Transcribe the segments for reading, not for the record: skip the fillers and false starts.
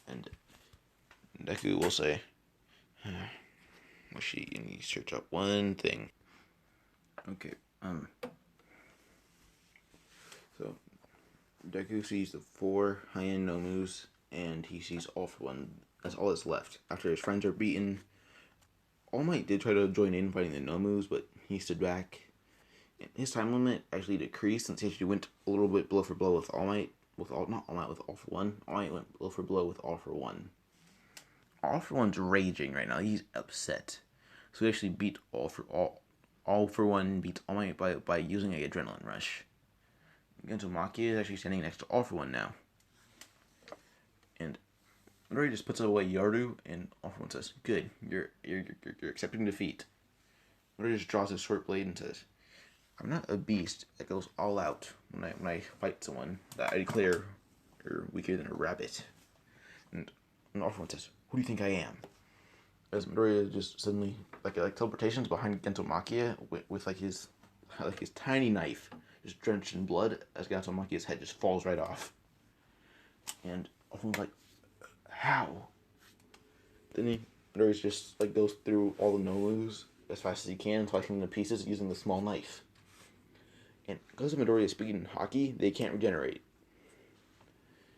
And Deku will say, well, she needs to search up one thing. Okay, so Deku sees the 4 high-end Nomus, and he sees All For One. That's all that's left. After his friends are beaten, All Might did try to join in fighting the Nomus, but he stood back. And his time limit actually decreased since he actually went a little bit blow for blow with All Might. Not All Might, with All For One. All Might went blow for blow with All For One. All For One's raging right now. He's upset. So he actually beat All For One beats All Might by using an adrenaline rush. Gentomaki is actually standing next to All For One now. And Midori just puts away Yaru, and All For One says, "Good, you're accepting defeat." Midori just draws his short blade and says, "I'm not a beast that goes all out when I fight someone that I declare weaker than a rabbit." And All For One says, "Who do you think I am?" As Midoriya just suddenly like teleportations behind Gentomaki with his tiny knife just drenched in blood as Gentomaki's head just falls right off. And All For One's like, "How?" Then Midoriya just goes through all the Nomus as fast as he can, slicing them to pieces using the small knife. And because of Midoriya's speed and hockey, they can't regenerate.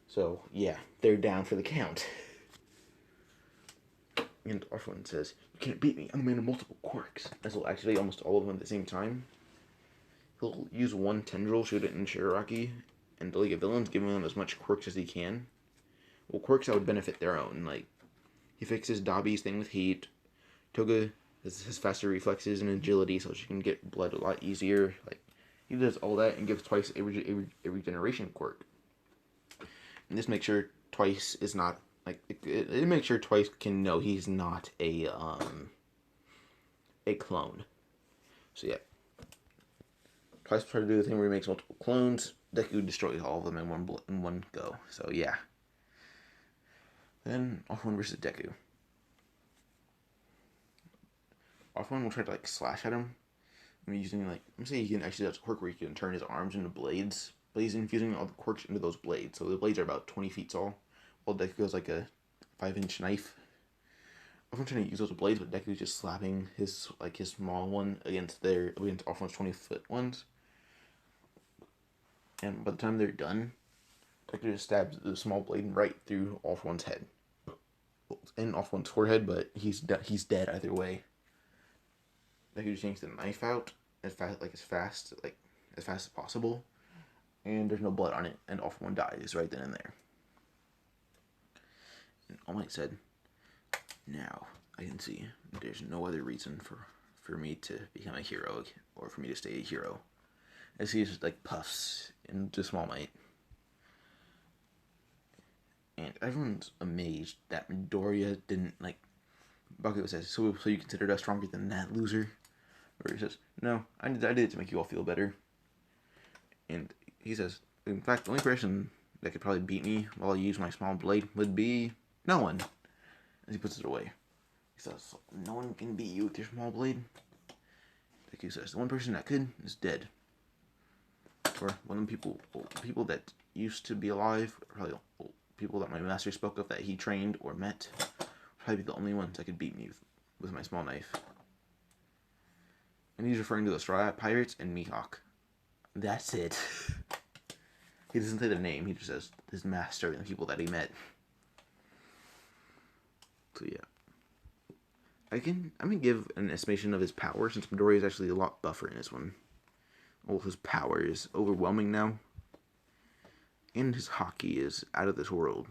So yeah, they're down for the count. And All For One says, "You can't beat me. I'm a man of multiple quirks." As will activate almost all of them at the same time. He'll use one tendril, shoot it in Shigaraki, and the League of Villains, giving them as much quirks as he can. Well, quirks that would benefit their own. He fixes Dabi's thing with heat. Toga has faster reflexes and agility, so she can get blood a lot easier. He does all that and gives Twice a regeneration quirk. And this makes sure Twice is not it makes sure Twice can know he's not a clone. So yeah, Twice tries to do the thing where he makes multiple clones. Deku destroys all of them in one go. So yeah. Then All For One versus Deku. All For One will try to slash at him. Using I'm saying he can actually does a quirk where he can turn his arms into blades, but he's infusing all the quirks into those blades. So the blades are about 20 feet tall, while Deku goes like a 5-inch knife. I'm trying to use those blades, but Deku's just slapping his small one against All For One's 20-foot ones. And by the time they're done, Deku just stabs the small blade right through All For One's head, in All For One's forehead, but he's dead either way. Deku just yanks the knife out as fast as possible, and there's no blood on it, and All For One dies right then and there. And All Might said, "Now I can see there's no other reason for me to become a hero or for me to stay a hero." As he just puffs into Small Might. And everyone's amazed that Midoriya didn't Bakugo says, so you considered us stronger than that, loser? Or he says, "No, I did it to make you all feel better." And he says, "In fact, the only person that could probably beat me while I use my small blade would be no one." As he puts it away. He says, "No one can beat you with your small blade?" Deku says, "The one person that could is dead." Or one of the people that used to be alive, probably people that my master spoke of that he trained or met, probably the only ones that could beat me with my small knife. And he's referring to the Straw Hat Pirates and Mihawk. That's it. He doesn't say their name, he just says his master and the people that he met. So yeah. I'm gonna give an estimation of his power, since Midori is actually a lot buffer in this one. Well, his power is overwhelming now. And his hockey is out of this world.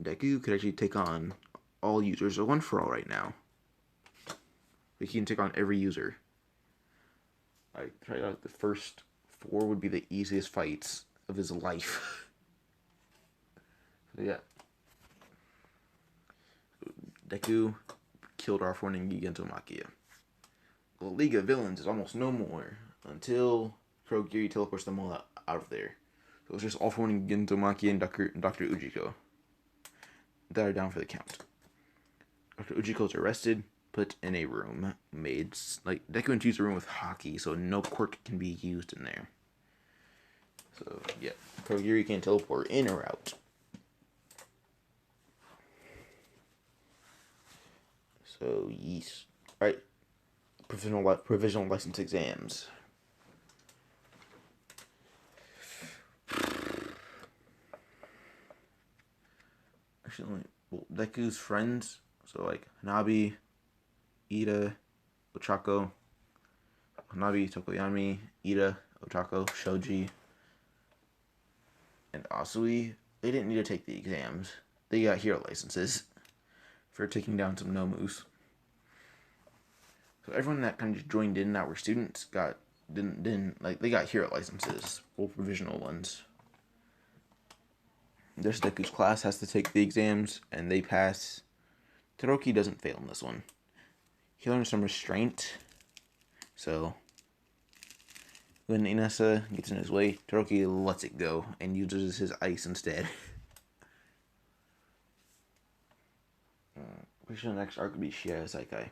Deku could actually take on all users, a one for all right now. He can take on every user. I tried out the first 4 would be the easiest fights of his life. So yeah. Deku killed All For One and Gigantomachia. The League of Villains is almost no more until Kurogiri teleports them all out of there. So it's just All For One and Gentomaki and Dr. Ujiko that are down for the count. Dr. Ujiko is arrested, put in a room made Deku infused a room with hockey, so no quirk can be used in there. So yeah, Kurogiri can't teleport in or out. So, yes. Alright, provisional license exams. Actually, well, Deku's friends, so like Hanabi, Ida, Ochako, Hanabi, Tokoyami, Ida, Ochako, Shoji, and Asui, they didn't need to take the exams. They got hero licenses for taking down some Nomus. So everyone that kind of just joined in that were students didn't like, they got hero licenses, full provisional ones. This Deku's class has to take the exams, and they pass. Todoroki doesn't fail in this one. He learns some restraint, so when Inasa gets in his way, Todoroki lets it go and uses his ice instead. Pretty sure the next arc would be Shia Saikai.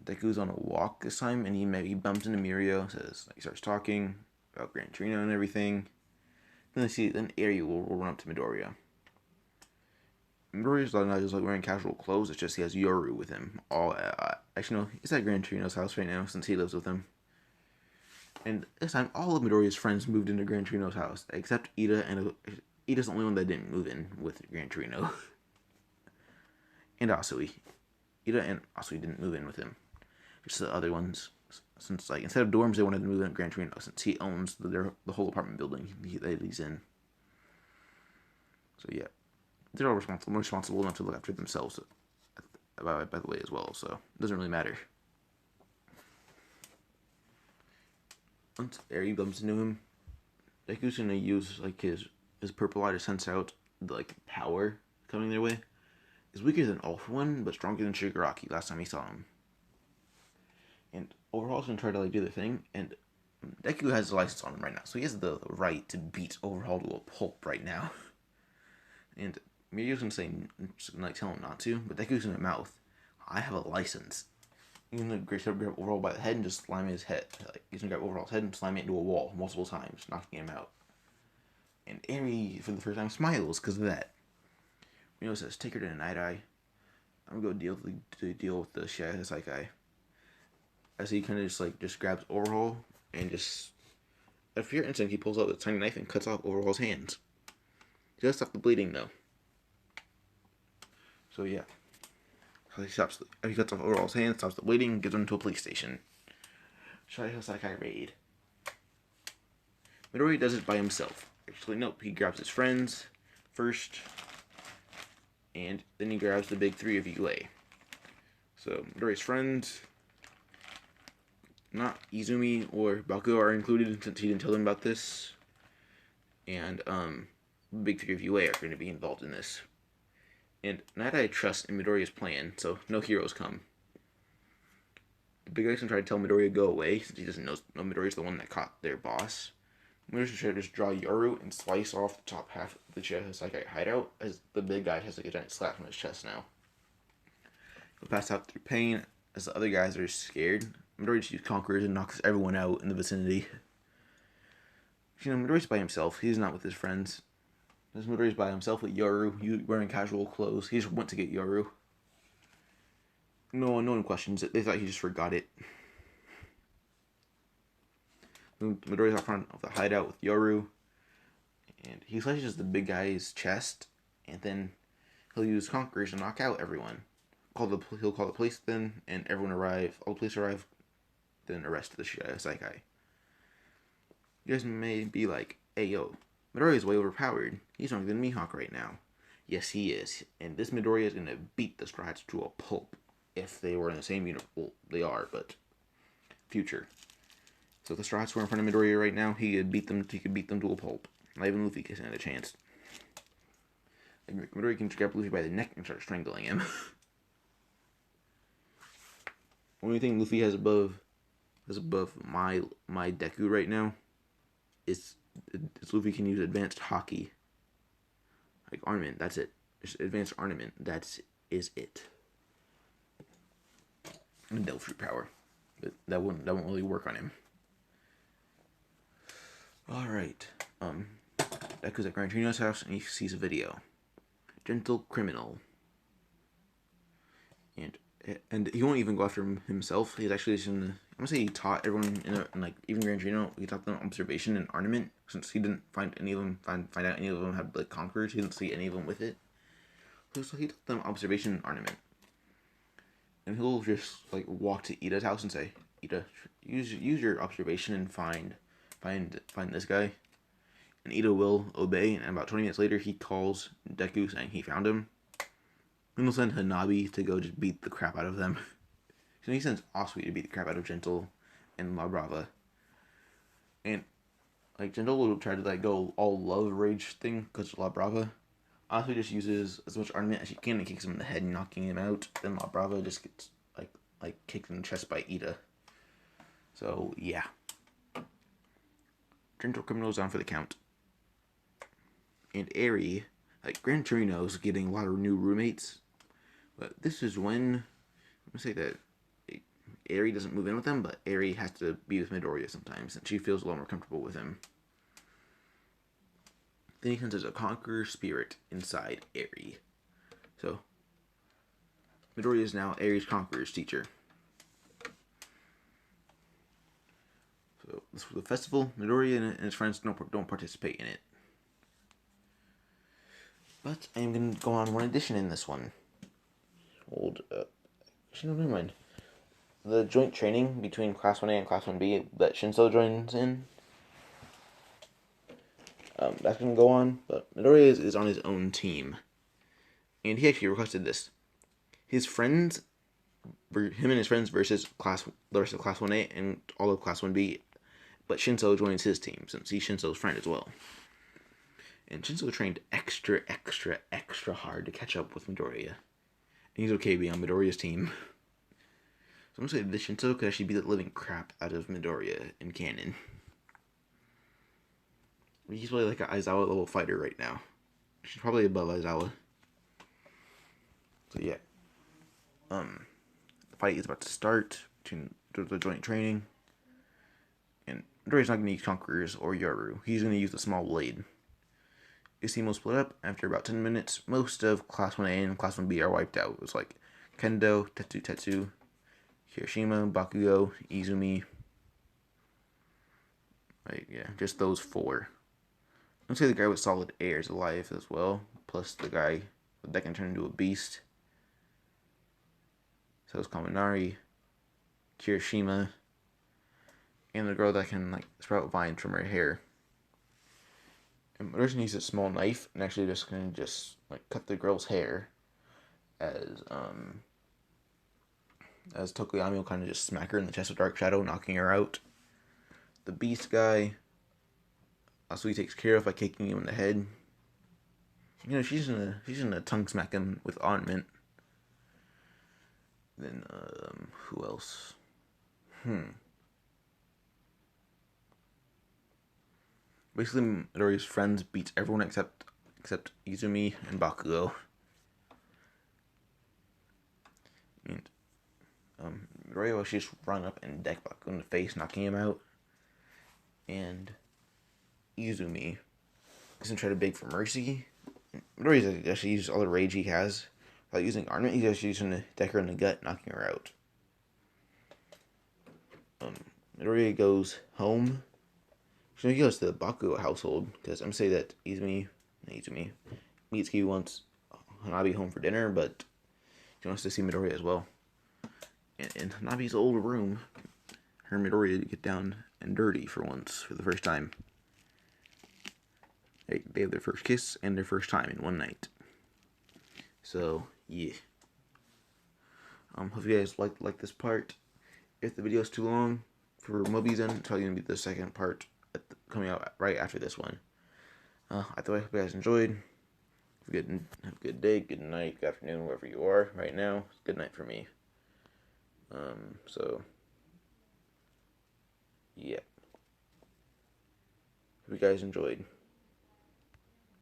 Deku's on a walk this time, and he bumps into Mirio. Says he starts talking about Gran Torino and everything. Then Eri will run up to Midoriya. Midoriya's not just like wearing casual clothes. It's just he has Yoru with him. Actually no, he's at Gran Torino's house right now since he lives with him. And this time, all of Midoriya's friends moved into Gran Torino's house except Ida, and Ida's the only one that didn't move in with Gran Torino. And Asui. Ida and Asui didn't move in with him. Just the other ones. Since, like, instead of dorms, they wanted to move in at Gran Torino, since he owns the whole apartment building that he's in. So, yeah. They're all responsible enough to look after themselves, by the way, as well, so it doesn't really matter. Once Eri bumps into him, Deku's gonna use, like, his purple eye to sense out the, like, power coming their way. He's weaker than All For One, but stronger than Shigaraki last time he saw him. And Overhaul's gonna try to, like, do the thing, and Deku has a license on him right now, so he has the right to beat Overhaul to a pulp right now. And Mirio's gonna say, like, tell him not to, but Deku's gonna mouth, I have a license. He's gonna grab Overhaul by the head and just slam his head. Like, he's gonna grab Overhaul's head and slam it into a wall multiple times, knocking him out. And Eri, for the first time, smiles because of that. Mirio says, take her to Night Eye. I'm gonna go deal with the Shia Saikai. As he kind of just grabs Overhaul and just, at a pure instinct, he pulls out a tiny knife and cuts off Overhaul's hands. He does stop the bleeding though. So yeah, he cuts off Overhaul's hands, stops the bleeding, gives him to a police station. Shia Saikai raid. Midoriya does it by himself. Actually, nope. He grabs his friends first, and then he grabs the big three of UA. So Midoriya's friends. Not Izumi or Bakugo are included since he didn't tell them about this. And, Big Three of UA are going to be involved in this. And Night Eye trusts in Midoriya's plan, so no heroes come. The big guy's going to try to tell Midoriya to go away, since he doesn't know Midoriya's the one that caught their boss. Midoriya's going to just draw Yoru and slice off the top half of the Shia Saikai hideout, as the big guy has like a giant slap on his chest now. He'll pass out through pain, as the other guys are scared. Midoriya just conquers and knocks everyone out in the vicinity. You know, Midoriya's by himself. He's not with his friends. Midoriya's by himself with Yoru, wearing casual clothes. He just went to get Yoru. No one questions it. They thought he just forgot it. Midoriya's out front of the hideout with Yoru. And he slashes the big guy's chest. And then he'll use Conquerors to knock out everyone. He'll call the police then, and everyone arrive. All the police arrive, then arrest the Shia Saikai. You guys may be like, hey yo, Midoriya's way overpowered. He's stronger than Mihawk right now. Yes, he is. And this Midoriya is gonna beat the Strats to a pulp. If they were in the same universe. Well, they are, but future. So if the Strats were in front of Midoriya right now, he could beat them to a pulp. Not even Luffy can stand a chance. Like, Midoriya can grab Luffy by the neck and start strangling him. Only thing Luffy has above my Deku right now is Luffy can use advanced hockey. Like armament, that's it. Just advanced armament, is it. And Devil Fruit power. But that won't really work on him. Alright. Deku's at Gran Torino's house and he sees a video. Gentle criminal. and he won't even go after himself. He's actually just I'm gonna say he taught everyone in like even Gran Torino. He taught them observation and ornament, since he didn't find any of them find out any of them had like conquerors. He didn't see any of them with it. So he taught them observation and ornament, and he'll just like walk to Ida's house and say, "Ida, use your observation and find this guy." And Ida will obey. And about 20 minutes later, he calls Deku saying he found him. And he'll send Hanabi to go just beat the crap out of them. So he sends Asui to beat the crap out of Gentle and La Brava. And like Gentle will try to like go all love rage thing because La Brava. Asui just uses as much ornament as she can and kicks him in the head, knocking him out. Then La Brava just gets like kicked in the chest by Ida. So yeah, Gentle criminals down for the count. And Eri, like Gran Torino's getting a lot of new roommates, but this is when I'm gonna say that Eri doesn't move in with them, but Eri has to be with Midoriya sometimes, and she feels a lot more comfortable with him. Then he senses a conqueror spirit inside Eri, so Midoriya is now Eri's conqueror's teacher. So this was the festival. Midoriya and his friends don't participate in it. But I am going to go on one addition in this one. Hold up. Actually, no, never mind. The joint training between Class 1A and Class 1B that Shinso joins in. That's going to go on, but Midoriya is on his own team. And he actually requested this. His friends, him and his friends versus the rest of Class 1A and all of Class 1B, but Shinso joins his team since he's Shinso's friend as well. And Shinso trained extra hard to catch up with Midoriya. And he's okay being on Midoriya's team. So I'm going to say this Shinso could actually beat the living crap out of Midoriya in canon. He's probably like an Aizawa level fighter right now. She's probably above Aizawa. So yeah. The fight is about to start between the joint training. And Midoriya's not going to use Conquerors or Yoru. He's going to use the small blade. His team will split up after about 10 minutes. Most of Class 1A and Class 1B are wiped out. It was like Kendo, Tetsu, Hiroshima, Bakugo, Izumi. Like, yeah, just those four. I'd say the guy with solid air is alive as well. Plus the guy that can turn into a beast. So it's Kaminari, Kirishima, and the girl that can like sprout vines from her hair. And Midoriya uses a small knife and actually just gonna like cut the girl's hair as Tokoyami will kind of just smack her in the chest with Dark Shadow, knocking her out. The beast guy, Asui takes care of by kicking him in the head. You know, she's gonna tongue smack him with ornament. Then who else? Basically, Midoriya's friends beats everyone except Izumi and Bakugo. And Midoriya will just run up and deck Bakugo in the face, knocking him out. And Izumi is gonna try to beg for mercy. Midoriya actually uses all the rage he has. Without using ornament, he's actually using to deck her in the gut, knocking her out. Midoriya goes home. So he goes to the Bakugo household, because I'm going to say that Izumi Mitsuki wants Hanabi home for dinner, but she wants to see Midoriya as well. And in Hanabi's old room, her and Midoriya get down and dirty for once, for the first time. They have their first kiss and their first time in one night. So, yeah. Hope you guys like this part. If the video is too long for Moby's End, it's probably going to be the second part coming out right after this one. I hope you guys enjoyed. Have a good day, good night, good afternoon, wherever you are right now. It's good night for me. So, yeah. Hope you guys enjoyed.